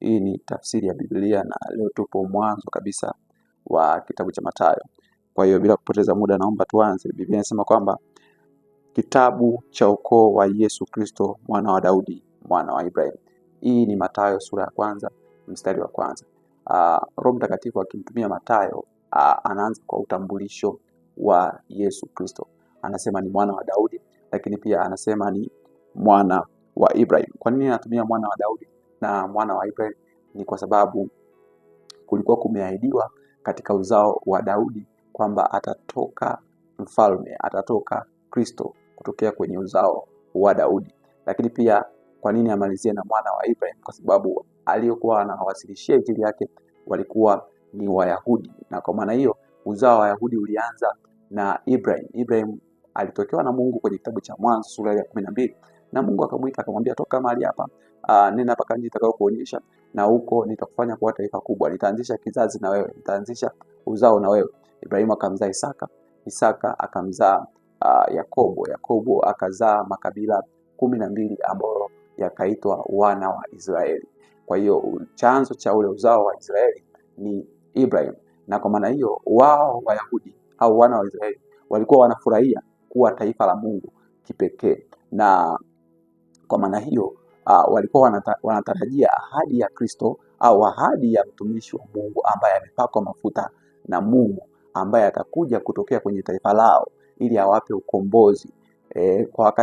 Hii ni tafsiri ya Biblia na leo tupo mwanzo kabisa wa kitabu cha Mathayo. Kwa hiyo bila kupoteza muda naomba tuanze. Biblia inasema kwamba kitabu cha ukoo wa Yesu Kristo mwana wa Daudi, mwana wa Ibrahim. Hii ni Mathayo sura ya kwanza mstari wa kwanza. Roho Mtakatifu akimtumia Mathayo anaanza kwa utambulisho wa Yesu Kristo. Anasema ni mwana wa Daudi, lakini pia anasema ni mwana wa Ibrahim. Kwa nini anatumia mwana wa Daudi na mwana wa Ibrahim? Ni kwa sababu kulikuwa kumeahidiwa katika uzao wa Daudi kwamba atatoka mfalme, atatoka Kristo kutokea kwenye uzao wa Daudi. Lakini pia kwa nini amalizie na mwana wa Ibrahim? Kwa sababu aliyokuwa anawasilishia injili yake walikuwa ni Wayahudi, na kwa maana hiyo uzao wa Wayahudi ulianza na Ibrahim. Ibrahim alitokewa na Mungu kwenye kitabu cha Mwanzo sura ya 12, na Mungu akamwita akamwambia, toka mahali hapa, nenda mpaka nchi nitakayokuonyesha, na huko nitakufanya kuwa taifa kubwa, nitaanzisha kizazi na wewe, nitaanzisha uzao na wewe. Ibrahimu akamzaa Isaka, Isaka akamzaa Yakobo, Yakobo akazaa makabila 12 ambayo yakaitwa wana wa Israeli. Kwa hiyo chanzo cha ule uzao wa Israeli ni Ibrahim, na kwa maana hiyo wao Wayahudi au wana wa Israeli walikuwa wanafurahia kuwa taifa la Mungu kipekee, na kwa maana hiyo walikuwa wanatarajia ahadi ya Kristo au ahadi ya mtumishi wa Mungu ambaye amepakwa mafuta na Mungu, ambaye atakuja kutokea kwenye taifa lao ili awape ukombozi kwa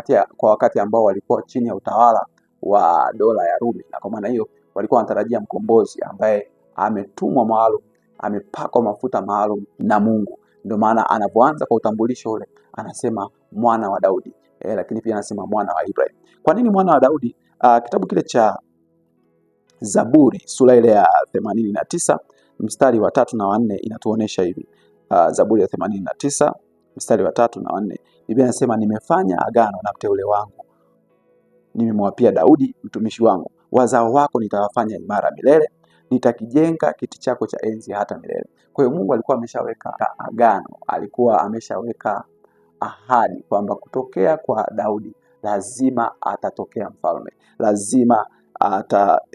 wakati ambao walikuwa chini ya utawala wa dola ya Rumi. Na kwa maana hiyo walikuwa wanatarajia mkombozi ambaye ametumwa maalum, amepakwa mafuta maalum na Mungu. Ndio maana anapoanza kwa utambulisho ule anasema mwana wa Daudi, lakini pia anasema mwana wa Ibrahim. Kwa nini mwana wa Daudi? Kitabu kile cha Zaburi sura ile ya 89 mstari wa 3 na 4 inatuonesha hivi. Zaburi ya 89 mstari wa 3 na 4, Biblia inasema, nimefanya agano na mteule wangu, nimemwapia Daudi mtumishi wangu, wazao wako nitawafanya imara milele, nitakijenga kiti chako cha enzi hata milele. Kwa hiyo Mungu alikuwa ameshaweka agano, alikuwa ameshaweka ahadi kwamba kutokea kwa Daudi lazima atatokea mfalme, lazima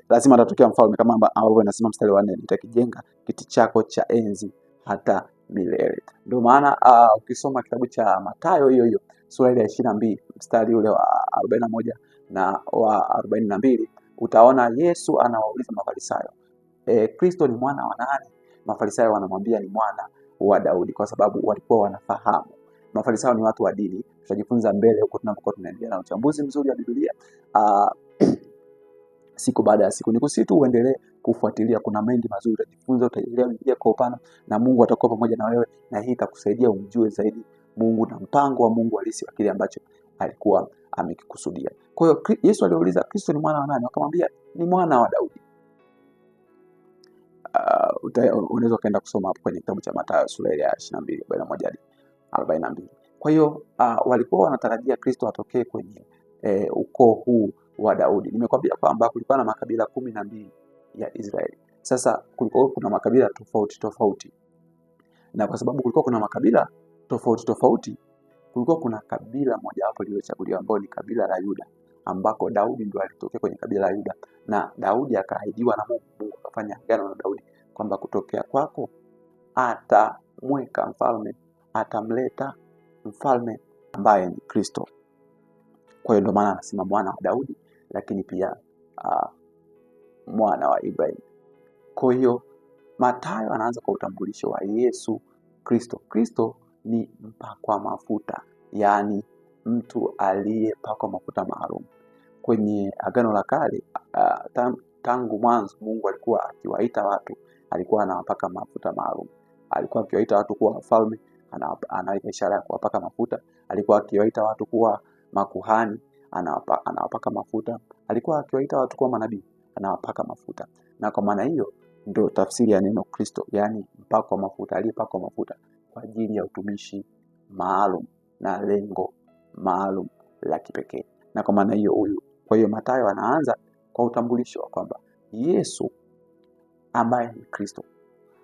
atatokea mfalme, kama ambavyo inasema mstari wa 4, nitakijenga kiti chako cha enzi hata milele. Ndio maana ukisoma kitabu cha Mathayo hiyo sura ile ya 22 mstari ule wa 41 na wa 42 utaona Yesu anawauliza Mafarisayo, Kristo ni mwana wa nani? Mafarisayo wanamwambia ni mwana wa Daudi, kwa sababu walikuwa wanafahamu. Mafarisayo ni watu wa dini. Tutajifunza mbele huko tunapokuwa tunaendelea na uchambuzi mzuri wa Biblia siku baada ya siku. Nikusihi tu uendelee kufuatilia, kuna mengi mazuri utajifunza, utaelewa Biblia kwa upana, na Mungu atakuwa pamoja na wewe, na hii itakusaidia umjue zaidi Mungu na mpango wa Mungu halisi wa kile ambacho alikuwa amekikusudia. Kwa hiyo Yesu aliuliza, Kristo ni mwana wa nani? Wakamwambia ni mwana wa Daudi. Unaweza kaenda kusoma hapo kwenye kitabu cha Mathayo sura ya 22:41 hadi 42. Kwa hiyo walikuwa wanatarajia Kristo atokee kwenye ukoo huu wa Daudi. Nimekwambia kwamba kulikuwa na makabila 12 ya Israeli. Sasa kulikuwa kuna makabila tofauti, na kwa sababu kulikuwa kuna makabila tofauti, kulikuwa kuna kabila moja hapo lililochaguliwa ambalo ni kabila la Yuda, ambako Daudi ndio alitokea kwenye kabila la Yuda, na Daudi akaahidiwa na Mungu. Mungu akafanya agano na Daudi kwamba kutokea kwako atamweka mfalme, atamleta mfalme ambaye ni Kristo. Kwa hiyo ndio maana anasema mwana wa Daudi, lakini pia mwana wa Ibrahim. Kwa hiyo Mathayo anaanza kwa utambulisho wa Yesu Kristo. Kristo ni mpakwa mafuta, yaani mtu aliyepakwa mafuta maalum. Kwenye Agano la Kale tangu mwanzo Mungu alikuwa akiwaita watu, alikuwa anawapaka mafuta maalum. Alikuwa akiwaita watu kuwa wafalme, anaweka ishara ya kuwapaka mafuta. Alikuwa akiwaita watu kuwa makuhani, anawapaka mafuta. Alikuwa akiwaita watu kuwa manabii, anawapaka mafuta. Na kwa maana hiyo ndio tafsiri ya neno Kristo, yaani mpakwa mafuta, aliyepakwa mafuta kwa ajili ya utumishi maalum na lengo maalum la kipekee. Na kwa maana hiyo kwa hiyo Mathayo anaanza kwa utambulisho wa kwamba Yesu ambaye ni Kristo,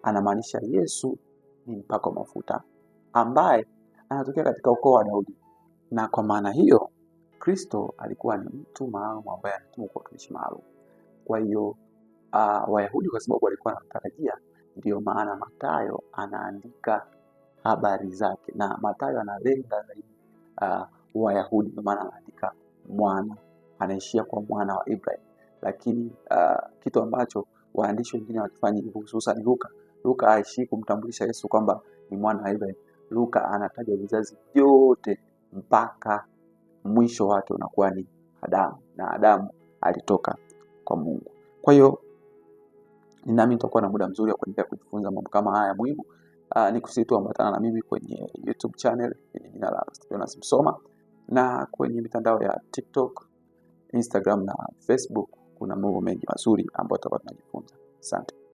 anamaanisha Yesu ni mpakwa mafuta ambaye anatokea katika ukoo wa Daudi. Na kwa maana hiyo Kristo alikuwa ni mtu maalum ambaye anatumwa kwa utumishi maalum. Kwa hiyo Wayahudi kwa sababu walikuwa wanamtarajia, ndio maana Mathayo anaandika habari zake, na Mathayo analenga zaidi Wayahudi, ndio maana anaandika mwana, anaishia kwa mwana wa Ibrahim. Lakini kitu ambacho waandishi wengine wakifanya, hususan Luka haishii kumtambulisha Yesu kwamba ni mwana wa Ibrahim. Luka anataja vizazi vyote mpaka mwisho wake unakuwa ni Adamu, na Adamu alitoka kwa Mungu. Kwa hiyo ninaamini tutakuwa na muda mzuri wa kuendelea kujifunza mambo kama haya muhimu. Nikusihi tu ambatana na mimi kwenye YouTube channel yenye jina la Jonas Msoma, na kwenye mitandao ya TikTok, Instagram na Facebook kuna mambo mengi mazuri ambayo tutakuwa tunajifunza. Asante.